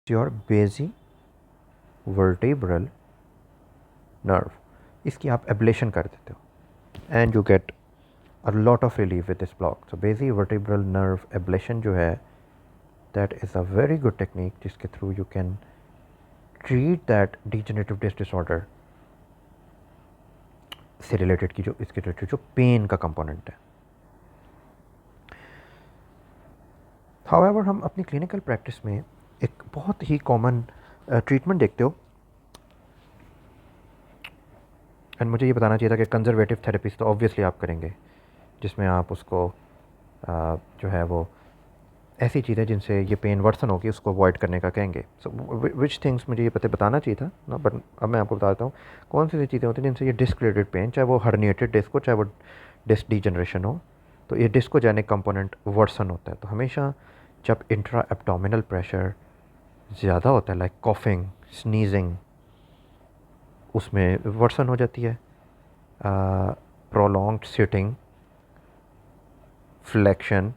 Your बेसी vertebral nerve, इसकी आप एब्लेशन कर देते हो and you get a lot of relief with this block. So basivertebral nerve ablation जो है that is a very good technique जिसके through you can treat that degenerative disc disorder से related की जो इसके रिलेटेड जो pen का component है. हाउएवर हम अपनी क्लिनिकल प्रैक्टिस में एक बहुत ही कॉमन ट्रीटमेंट देखते हो, एंड मुझे ये बताना चाहिए था कि कंजर्वेटिव थेरेपीज तो ऑब्वियसली आप करेंगे जिसमें आप उसको जो है वो ऐसी चीज़ें जिनसे ये पेन वर्सन होगी उसको अवॉइड करने का कहेंगे. सो विच थिंग्स मुझे ये बताना चाहिए था ना, बट अब मैं आपको बताता हूँ कौन सी चीज़ें होती हैं जिनसे ये डिस्क रिलेटेड पेन, चाहे वो हर्निएटेड डिस्क हो चाहे वो डिस्क डिजनरेशन हो, तो ये डिस्कोजेनिक कंपोनेंट वर्सन होता है. तो हमेशा जब इंट्रा एब्डोमिनल प्रेशर ज़्यादा होता है लाइक कॉफिंग स्नीजिंग, उसमें वर्सन हो जाती है. प्रोलॉन्ग्ड सिटिंग, फ्लेक्शन,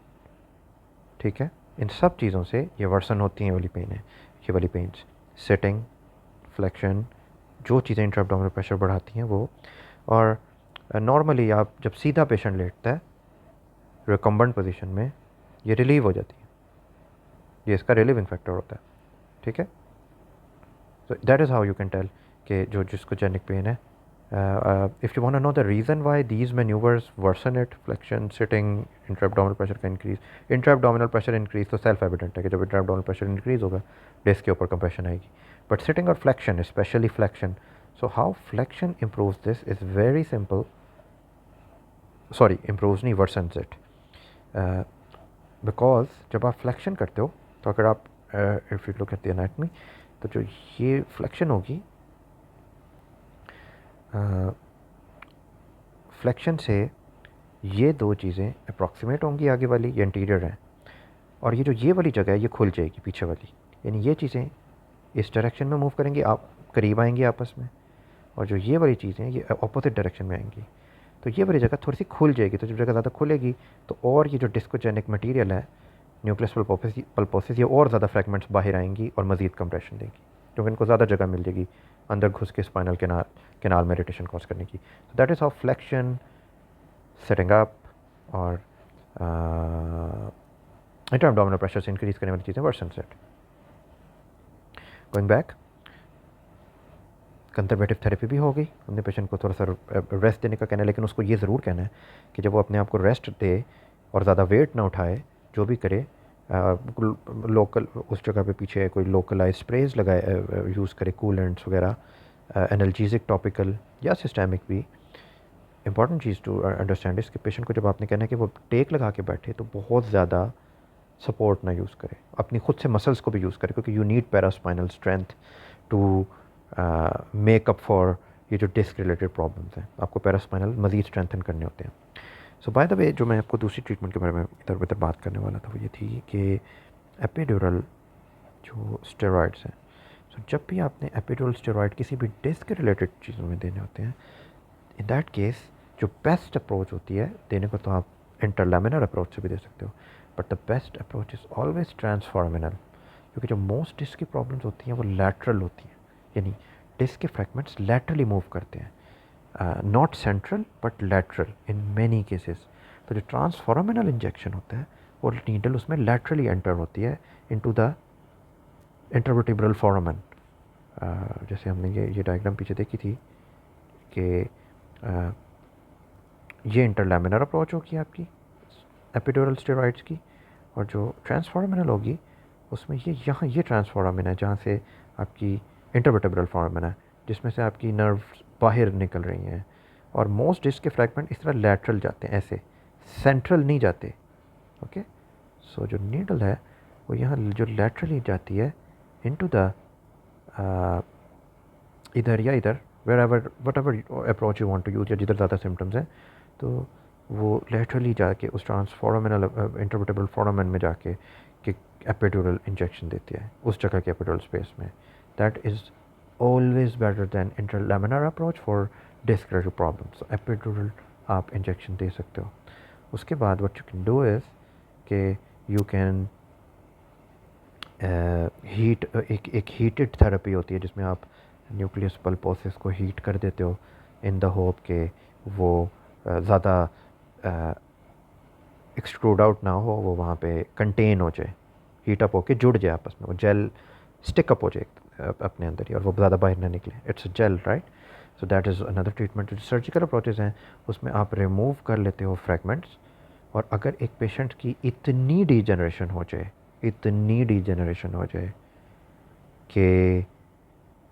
ठीक है, इन सब चीज़ों से ये वर्सन होती हैं वाली पेन है. ये वाली पेन्स सिटिंग फ्लेक्शन जो चीज़ें इंट्रा एब्डोमिनल प्रेशर बढ़ाती हैं वो. और नॉर्मली आप जब सीधा पेशेंट लेटता है रिकम्बेंट पोजीशन में ये रिलीव हो जाती है, ये इसका रिलीविंग फैक्टर होता है. ठीक है, so that is how you can tell कि जो जिसको जेनिक पेन है. If you want to know the reason why these maneuvers worsen it, flexion, sitting, intra-abdominal pressure का increase, intra-abdominal pressure increase तो self evident है कि जब intra-abdominal pressure increase होगा डिस्क के ऊपर compression आएगी. But sitting और flexion, especially flexion, so how flexion improves this is very simple. Sorry, improves नहीं, worsens it. Because जब आप flexion करते हो तो अगर आप if you look at the anatomy, तो जो ये फ्लेक्शन होगी फ्लेक्शन से ये दो चीज़ें अप्रॉक्सीमेट होंगी, आगे वाली ये इंटीरियर है और ये जो ये वाली जगह है ये खुल जाएगी पीछे वाली, यानी ये चीज़ें इस डायरेक्शन में मूव करेंगी, आप करीब आएंगी आपस में, और जो ये वाली चीज़ें ये अपोजिट डायरेक्शन में आएंगी. तो ये वाली जगह थोड़ी सी खुल जाएगी. तो जब जगह ज़्यादा खुलेगी तो और ये जो डिस्कोजेनिक मटीरियल है न्यूक्लियस पल्पोसिस ये और ज़्यादा फ्रैगमेंट्स बाहर आएंगी और मज़ीद कंप्रेशन देगी क्योंकि इनको ज़्यादा जगह मिल जाएगी अंदर घुस के स्पाइनल कैनाल में इरिटेशन कॉज करने की. तो that is how flexion, sitting up और इंटर एब्डोमिनल प्रेशर से इंक्रीज करने वाली चीज़ें worsen it. Going back, conservative therapy भी हो गई, हमने पेशेंट को थोड़ा सा रेस्ट देने का कहना है, लेकिन उसको ये ज़रूर कहना है कि जब वो अपने आप को रेस्ट दे और ज़्यादा वेट ना उठाए, जो भी करे लोकल उस जगह पे पीछे कोई लोकलाइज स्प्रेज लगाए यूज़ करे, कूलेंट्स वगैरह, एनाल्जेसिक टॉपिकल या सिस्टेमिक भी. इंपॉर्टेंट चीज़ टू अंडरस्टैंड इसके पेशेंट को जब आपने कहना है कि वो टेक लगा के बैठे तो बहुत ज़्यादा सपोर्ट ना यूज़ करे, अपनी खुद से मसल्स को भी यूज़ करे क्योंकि you need paraspinal strength to make up for ये जो डिस्क रिलेटेड प्रॉब्लम्स हैं, आपको पैरास्पाइनल मज़ीद स्ट्रेंथन करने होते हैं. सो बाय द वे जो मैं आपको दूसरी ट्रीटमेंट के बारे में इधर उधर बात करने वाला था वो ये थी कि एपिड्यूरल जो स्टेरॉइड्स हैं. सो जब भी आपने एपिड्यूरल स्टेरॉइड किसी भी डिस्क के रिलेटेड चीज़ों में देने होते हैं, इन दैट केस जो बेस्ट अप्रोच होती है देने को, तो आप इंटरलैमिनर अप्रोच से भी दे सकते हो, but the best approach is always transforaminal क्योंकि जो मोस्ट डिस्क की प्रॉब्लम्स होती हैं वो लैटरल होती हैं, यानी डिस्क के फ्रैगमेंट्स लैटरली मूव करते हैं, not central but lateral in many cases. तो जो ट्रांसफॉर्मिनल इंजेक्शन होता है वो नीडल उसमें लैटरली एंटर होती है इनटू द इंटरवर्टिब्रल फोरामन. जैसे हमने ये डायग्राम पीछे देखी थी कि ये इंटरलैमिनर अप्रोच होगी आपकी एपिड्यूरल स्टेरॉइड्स की, और जो ट्रांसफॉर्मिनल होगी उसमें ये यहाँ ये ट्रांसफॉर्मिन है जहाँ से आपकी इंटरवर्टिब्रल फोरामन है जिसमें से आपकी नर्व्स बाहर निकल रही हैं. और मोस्ट डिस्क के फ्रैगमेंट इस तरह लैटरल जाते हैं, ऐसे सेंट्रल नहीं जाते. ओके, सो जो नीडल है वो यहाँ जो लैटरली जाती है इनटू द इधर या इधर wherever whatever approach you want to use, या जिधर ज़्यादा सिम्टम्स हैं तो वो लैटरली जाके उस ट्रांसफॉर्मिनल इंटरवर्टिब्रल फोरामन में जाके कि एपिड्यूरल इंजेक्शन देती है उस जगह के एपिड्यूरल स्पेस में. That is always better than interlaminar approach for disc related problems. Epidural आप इंजेक्शन दे सकते हो. उसके बाद what you can do is कि यू कैन हीट एक हीटेड थेरेपी होती है जिसमें आप न्यूक्लियस पल्पोसिस को हीट कर देते हो इन द होप के वो ज़्यादा एक्सट्रूड आउट ना हो, वो वहाँ पे कंटेन हो जाए, हीट अप होके जुड़ जाए आपस में, वो जेल स्टिक अप हो जाए अपने अंदर ही, और वो ज़्यादा बाहर ना निकले। It's a gel, right. So that is another treatment. जो सर्जिकल अप्रोचेज़ हैं उसमें आप रिमूव कर लेते हो फ्रैगमेंट्स, और अगर एक पेशेंट की इतनी डीजनरेशन हो जाए, इतनी डीजनरेशन हो जाए कि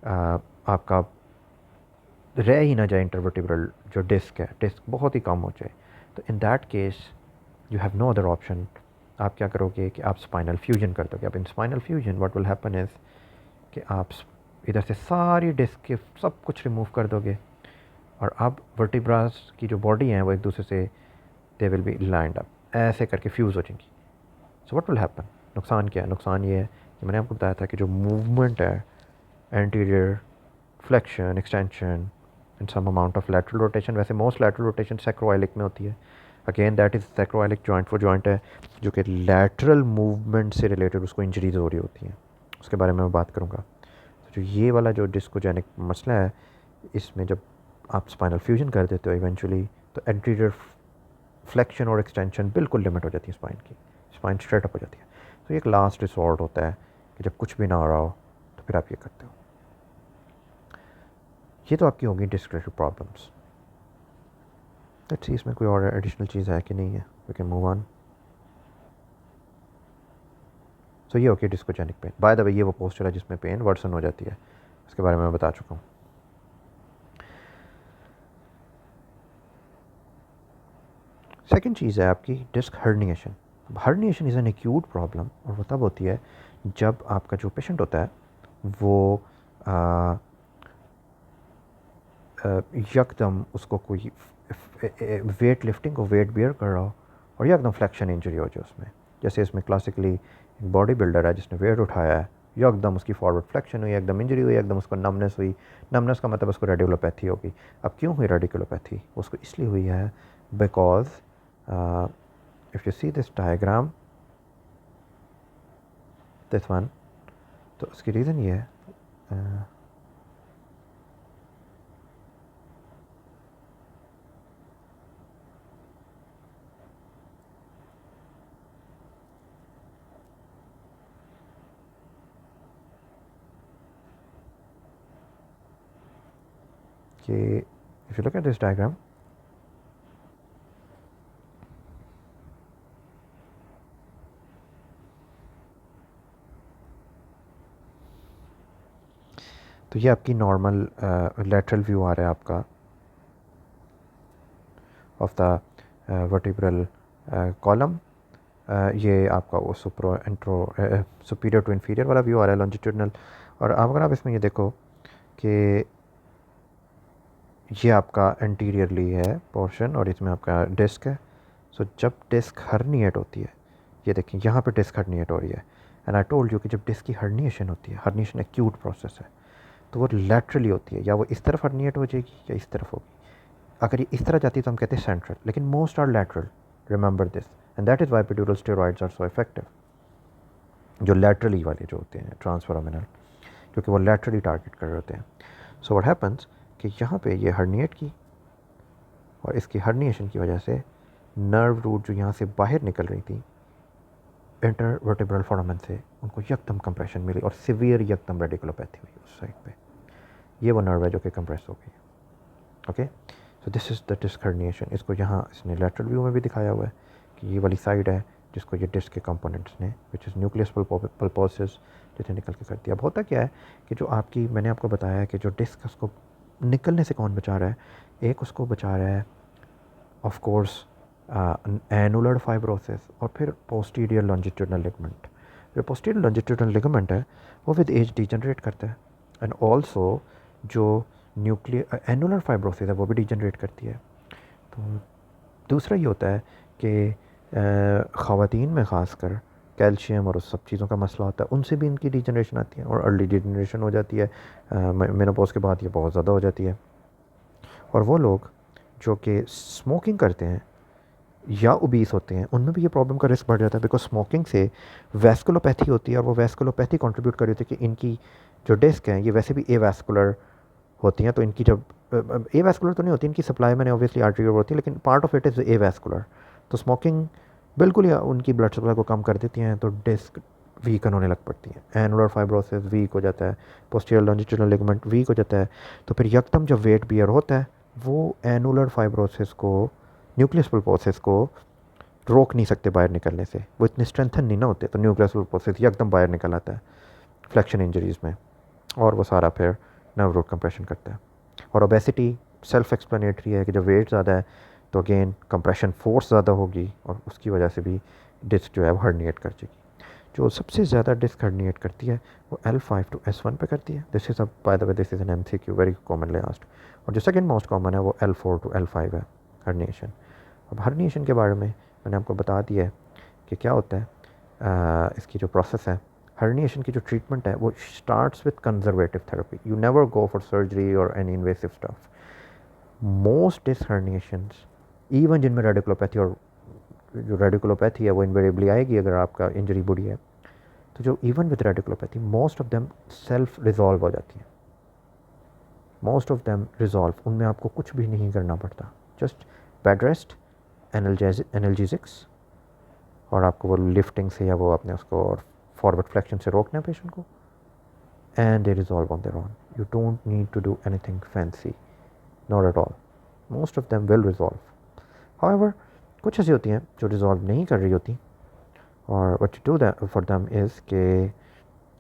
आपका रह ही ना जाए इंटरवर्टिब्रल जो डिस्क है, डिस्क बहुत ही कम हो जाए, तो in that case you have no other option. आप क्या करोगे कि आप स्पाइनल फ्यूजन कर दोगे। अब in spinal fusion what will happen is कि आप इधर से सारी डिस्क के सब कुछ रिमूव कर दोगे, और अब वर्टिब्रास की जो बॉडी हैं वो एक दूसरे से they will be lined up, ऐसे करके फ्यूज़ हो जाएंगी। सो व्हाट विल हैपन, नुकसान क्या है? नुकसान ये है कि मैंने आपको बताया था कि जो मूवमेंट है, anterior flexion, extension and some amount of lateral rotation, वैसे मोस्ट लैटरल रोटेशन सैक्रोइलिक में होती है। Again that is sacroiliac joint, वो जॉइंट है जो कि लैटरल मूवमेंट से रिलेटेड उसको इंजरीज हो रही होती हैं, उसके बारे में मैं बात करूँगा। तो जो ये वाला जो डिस्कोजेनिक मसला है, इसमें जब आप स्पाइनल फ्यूजन कर देते हो इवेंचुअली, तो एंटीरियर फ्लेक्शन और एक्सटेंशन बिल्कुल लिमिट हो जाती है स्पाइन की, स्पाइन स्ट्रेट अप हो जाती है। तो ये एक लास्ट रिसोर्ट होता है कि जब कुछ भी ना हो रहा हो तो फिर आप ये करते हो। ये तो आपकी होगी disc related problems. Let's see इसमें कोई और एडिशनल चीज़ है कि नहीं है। We can move on. So ये okay discogenic pain. By the way ये वो पोस्चर है जिसमें पेन वर्सन हो जाती है, इसके बारे में मैं बता चुका हूँ। सेकेंड चीज़ है आपकी disc herniation. Herniation is an acute problem, और वो तब होती है जब आपका जो पेशेंट होता है वो यकदम उसको कोई वेट लिफ्टिंग और वेट बियर कर रहा हो और यकदम फ्लेक्शन इंजरी हो जाए उसमें। जैसे इसमें क्लासिकली एक बॉडी बिल्डर है जिसने वेट उठाया है, यकदम उसकी फॉरवर्ड फ्लेक्शन हुई, एकदम इंजरी हुई, एकदम उसको नमनेस हुई। नमनेस का मतलब उसको रेडिकुलोपैथी होगी। अब क्यों हुई रेडिकुलोपैथी? उसको इसलिए हुई है because if you see this diagram, this one, तो उसकी रीज़न ये है कि if you look at this diagram, तो ये आपकी नॉर्मल लेटरल व्यू आ रहा है आपका ऑफ द वर्टिब्रल कॉलम। ये आपका वो सुपीरियर टू इन्फीरियर वाला व्यू आ रहा है लॉन्जिट्यूडनल। और अगर आप इसमें ये देखो कि ये आपका एंटीरियरली है पोर्शन और इसमें आपका डिस्क है। सो जब डिस्क हर्निएट होती है, ये देखिए यहाँ पे डिस्क हर्निएट हो रही है, एंड आई टोल्ड यू कि जब डिस्क की हर्निएशन होती है, हर्निएशन एक्यूट प्रोसेस है, तो वो लैटरली होती है, या वो इस तरफ हर्निएट हो जाएगी या इस तरफ होगी। अगर ये इस तरह जाती है तो हम कहते हैं सेंट्रल, लेकिन most are lateral, remember this, and that is why epidural steroids are so effective, जो लैटरली वाले जो होते हैं ट्रांसफोरामिनल, क्योंकि वो लैटरली टारगेट कर रहे होते हैं। सो व्हाट हैपन्स कि यहाँ पे ये हर्निएट की, और इसकी हर्निएशन की वजह से नर्व रूट जो यहाँ से बाहर निकल रही थी इंटरवर्टिब्रल फोरामन से, उनको यकदम कंप्रेशन मिली और सिवियर यकदम रेडिकुलोपैथी हुई उस साइड पे। ये वो नर्व है जो कि कंप्रेस हो गई। Okay, so this is the disc herniation. इसको यहाँ इसने लेटरल व्यू में भी दिखाया हुआ है कि ये वाली साइड है जिसको ये डिस्क के कंपोनेंट्स ने, विच इज़ न्यूक्लियस पल्पोसिस, जिसने निकल के कर दिया। अब होता क्या है कि जो आपकी, मैंने आपको बताया कि जो डिस्क उसको निकलने से कौन बचा रहा है, एक उसको बचा रहा है ऑफ कोर्स एनुलर फाइब्रोसिस, और फिर पोस्टीरियर लॉन्जिट्यूडनल लिगामेंट। जो पोस्टीरियर लॉन्जिट्यूडनल लिगामेंट है वो विद एज डिजनरेट करता है, एंड ऑल्सो जो न्यूक्लियर एनुलर फाइब्रोसिस है वो भी डिजनरेट करती है। तो दूसरा ये होता है कि ख़वातीन में ख़ासकर कैल्शियम और उस सब चीज़ों का मसला होता है, उनसे भी इनकी डिजनरेशन आती है और अर्ली डिजनरेशन हो जाती है। मेनोपॉज के बाद ये बहुत ज़्यादा हो जाती है। और वो लोग जो कि स्मोकिंग करते हैं, या ओबीस होते हैं, उनमें भी ये प्रॉब्लम का रिस्क बढ़ जाता है, बिकॉज स्मोकिंग से वैस्कुलोपैथी होती है, और वो वैस्कुलोपैथी कंट्रीब्यूट कर रही होती है कि इनकी जो डिस्क हैं ये वैसे भी ए वैस्कुलर होती हैं, तो इनकी जब ए वैस्कुलर तो नहीं होती, इनकी सप्लाई में ऑब्वियसली आर्टरी होती है, लेकिन part of it is a vascular. तो स्मोकिंग बिल्कुल ही उनकी ब्लड सप्लाई को कम कर देती हैं, तो डिस्क वीक होने लग पड़ती हैं, एनुलर फाइब्रोसिस वीक हो जाता है, पोस्टीरियर लॉन्जिट्यूडिनल लिगामेंट वीक हो जाता है। तो फिर यकदम जब वेट बियर होता है, वो एनुलर फाइब्रोसिस को, न्यूक्लियस पल्पोसिस को रोक नहीं सकते बाहर निकलने से, वो इतने स्ट्रेंथन नहीं ना होते, तो न्यूक्लियस पल्पोसिस यकदम बाहर निकल आता है फ्लैक्शन इंजरीज़ में, और वो सारा फिर नर्व रूट कंप्रेशन करता है। और ओबेसिटी सेल्फ एक्सप्लेनेटरी है कि जब वेट ज़्यादा है तो अगेन कंप्रेशन फोर्स ज़्यादा होगी, और उसकी वजह से भी डिस्क जो है वो हर्निएट कर जाएगी। जो सबसे ज़्यादा डिस्क हर्निएट करती है वो L5 to S1 पे करती है। This is by the way this is N MCQ very commonly asked. और जो सेकंड मोस्ट कॉमन है वो L4 to L5 है, हर्निएशन। अब हर्निएशन के बारे में मैंने आपको बता दिया है कि क्या होता है, इसकी जो प्रोसेस है, हर्निएशन की जो ट्रीटमेंट है वो starts with conservative therapy. You never go for surgery और any invasive stuff. Most disc herniations, even जिनमें रेडिकुलोपैथी, और जो रेडिकुलोपैथी है वो इन्वेरिएबली आएगी अगर आपका इंजरी बुरी है, तो जो even with radiculopathy most of them self resolve हो जाती हैं, मोस्ट ऑफ देम रिजॉल्व, उनमें आपको कुछ भी नहीं करना पड़ता, जस्ट बेड रेस्ट, एनाल्जेसिक्स, और आपको वो लिफ्टिंग से या वो अपने उसको और फॉरवर्ड फ्लेक्शन से रोकना है पेशेंट को, and they resolve on their own. You don't need to do anything fancy, not at all, most of them will resolve. However कुछ ऐसी होती हैं जो रिजॉल्व नहीं कर रही होती, और what to do for them is कि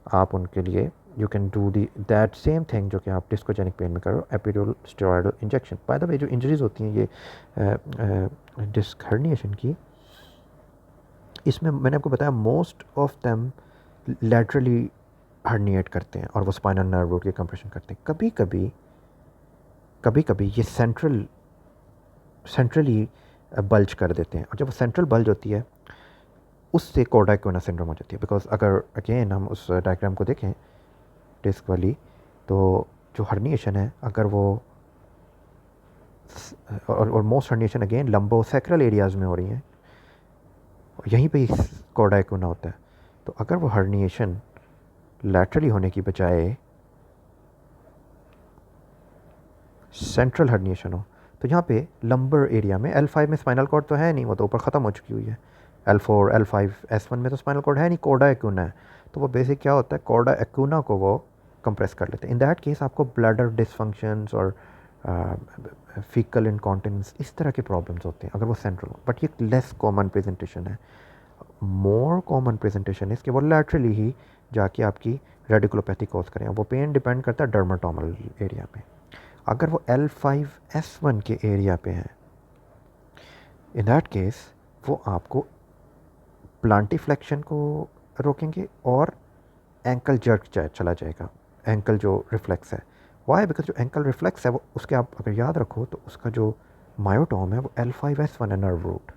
आप उनके लिए you can do the that same thing जो कि आप डिस्कोजेनिक पेन में करो, epidural steroidal injection. By the way जो इंजरीज होती हैं ये डिस्क हर्निएशन की, इसमें मैंने आपको बताया most of them laterally herniate करते हैं, और वो स्पाइनल नर्व रूट के कंप्रेशन करते हैं। कभी कभी ये सेंट्रली बल्ज कर देते हैं, और जब वो सेंट्रल बल्ज होती है उससे कॉर्डाइकोना सिंड्रोम हो जाती है। बिकॉज अगर अगेन हम उस डायग्राम को देखें डिस्क वाली, तो जो हर्निएशन है अगर वो, और most herniation again lumbosacral areas में हो रही हैं, यहीं पे कॉर्डाइकोना होता है। तो अगर वो हर्निएशन लैटरली होने की बजाय सेंट्रल हर्निएशन हो, तो यहाँ पे लंबर एरिया में, L5 में स्पाइनल कॉर्ड तो है नहीं, वो तो ऊपर ख़त्म हो चुकी हुई है, L4 L5 S1 में तो स्पाइनल कॉर्ड है नहीं, कॉर्डा एक्यूना है। तो वो बेसिक क्या होता है, कॉर्डा एक्यूना को वो कंप्रेस कर लेते हैं। इन दैट केस आपको ब्लडर डिसफंक्शंस और फीकल इनकॉन्टिनेंस, इस तरह के प्रॉब्लम्स होते हैं अगर वो सेंट्रल हो, बट ये लेस कॉमन प्रेजेंटेशन है। मोर कॉमन प्रेजेंटेशन है कि वो लैटरली ही जाके आपकी रेडिकुलोपैथी कॉज करें। वो पेन डिपेंड करता है डर्माटोमल एरिया पे। अगर वो L5S1 के एरिया पे है, इन दैट केस वो आपको प्लांटिफ्लेक्शन को रोकेंगे और एंकल जर्क चला जाएगा, एंकल जो रिफ्लेक्स है। वाई? बिकॉज जो एंकल रिफ्लेक्स है वो, उसके आप अगर याद रखो तो उसका जो मायोटोम है वो L5S1 है, नर्व रूट।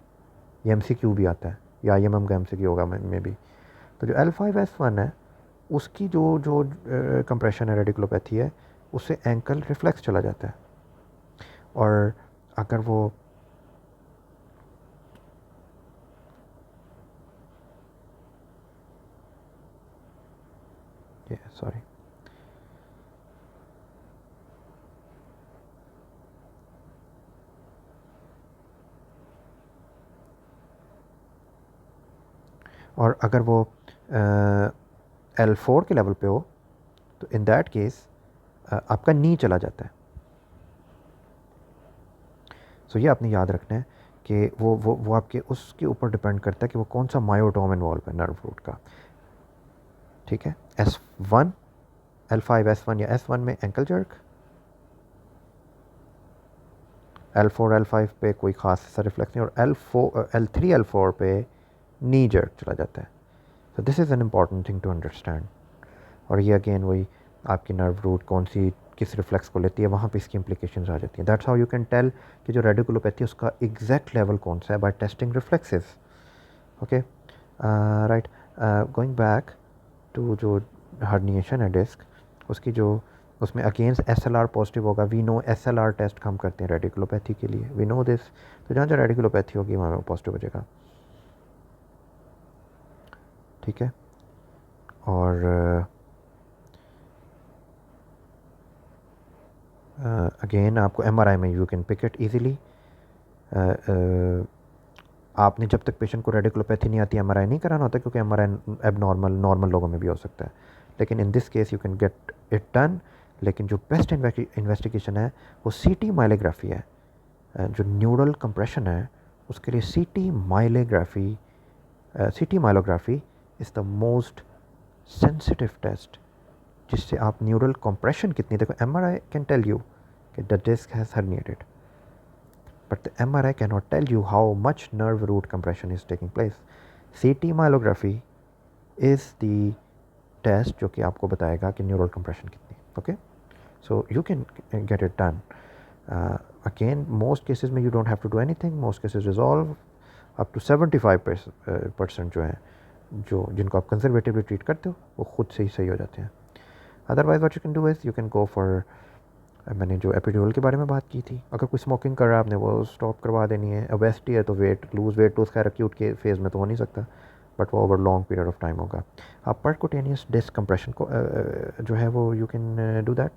ये MCQ भी आता है, या IMM का MCQ होगा में भी। तो जो L5S1 है उसकी जो जो कंप्रेशन है, रेडिकुलोपैथी है, उससे एंकल रिफ्लेक्स चला जाता है। और अगर वो सॉरी और अगर वो L4 के लेवल पे हो, तो इन दैट केस आपका नी चला जाता है। सो ये आपने याद रखना है कि वो आपके उसके ऊपर डिपेंड करता है कि वो कौन सा मायोटोम इन्वॉल्व है नर्व रूट का। ठीक है, S1 L5S1 या S1 में एंकल जर्क, L4 L5 पे कोई ख़ास ऐसा रिफ्लेक्स नहीं, और L3 L4 पे नी जर्क चला जाता है। So this is an important thing to understand. और ये अगेन वही आपकी नर्व रूट कौन सी किस रिफ्लेक्स को लेती है, वहाँ पे इसकी इंप्लीकेशंस आ जाती हैं। That's how you can tell कि जो रेडिकुलोपैथी उसका एग्जैक्ट लेवल कौन सा है, by testing reflexes. Okay, right, going back to जो हर्निएशन है डिस्क, उसकी जो उसमें अगेंस्ट SLR पॉजिटिव होगा। वी नो SLR टेस्ट हम करते हैं रेडिकुलोपैथी के लिए, वी नो दिस। तो जहाँ जहाँ रेडिकुलोपैथी होगी वहाँ पॉजिटिव हो जाएगा। ठीक है। और अगेन आपको MRI में you can pick it easily. आपने जब तक पेशेंट को रेडिकुलोपैथी नहीं आती MRI नहीं कराना होता, क्योंकि MRI एबनॉर्मल नॉर्मल लोगों में भी हो सकता है, लेकिन in this case you can get it done. लेकिन जो बेस्ट इन्वेस्टिगेशन है वो CT माइलोग्राफी है। जो न्यूरल कंप्रेशन है उसके लिए CT myelography is the most sensitive test, जिससे आप न्यूरल कंप्रेशन कितनी, देखो MRI कैन टेल यू कि the disc has herniated, but the MRI cannot tell you how much nerve root compression is taking place. CT myelography is the test जो कि आपको बताएगा कि न्यूरल कंप्रेशन कितनी। Okay, so you can get it done. Again most cases में you don't have to do anything, most cases resolve up to 75% जो हैं, जो जिनको आप कंजर्वेटिवली ट्रीट करते हो वो खुद से ही सही हो जाते हैं। Otherwise what you can do is you can go for, मैंने जो एपिड्यूरल के बारे में बात की थी, अगर कोई स्मोकिंग कर रहा है आपने वो स्टॉप करवा देनी है। ओबेसिटी है तो वेट लूज खैर एक्यूट के फेज़ में तो हो नहीं सकता, बट वो over long period of time होगा। आप परकुटेनियस डिस्क कंप्रेशन को जो है वो यू कैन डू दैट,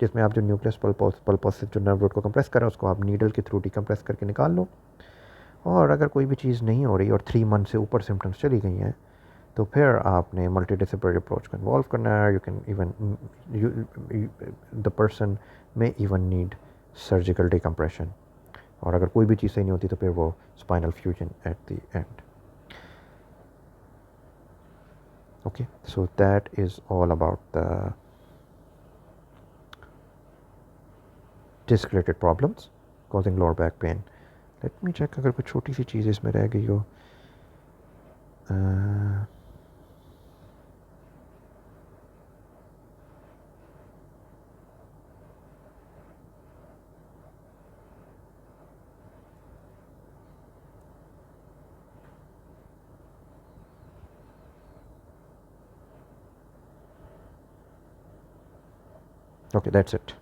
जिसमें आप जो न्यूक्लियस पल्पोस से जो नर्व रूट को कंप्रेस कर रहे हैं उसको आप नीडल के थ्रू डिकम्प्रेस करके निकाल लो। और अगर कोई भी चीज़ नहीं हो रही और 3 मंथ से ऊपर सिम्टम्स चली गई हैं तो फिर आपने मल्टीडिसिप्लिनरी अप्रोच को इन्वॉल्व करना है। You can even the person में इवन नीड सर्जिकल डिकम्प्रेशन, और अगर कोई भी चीज़ सही नहीं होती तो फिर वो spinal fusion at the end. Okay, so that is all about the disc related problems causing lower back pain. Let me check अगर कोई छोटी सी चीज़ इसमें रह गई हो। Okay, that's it.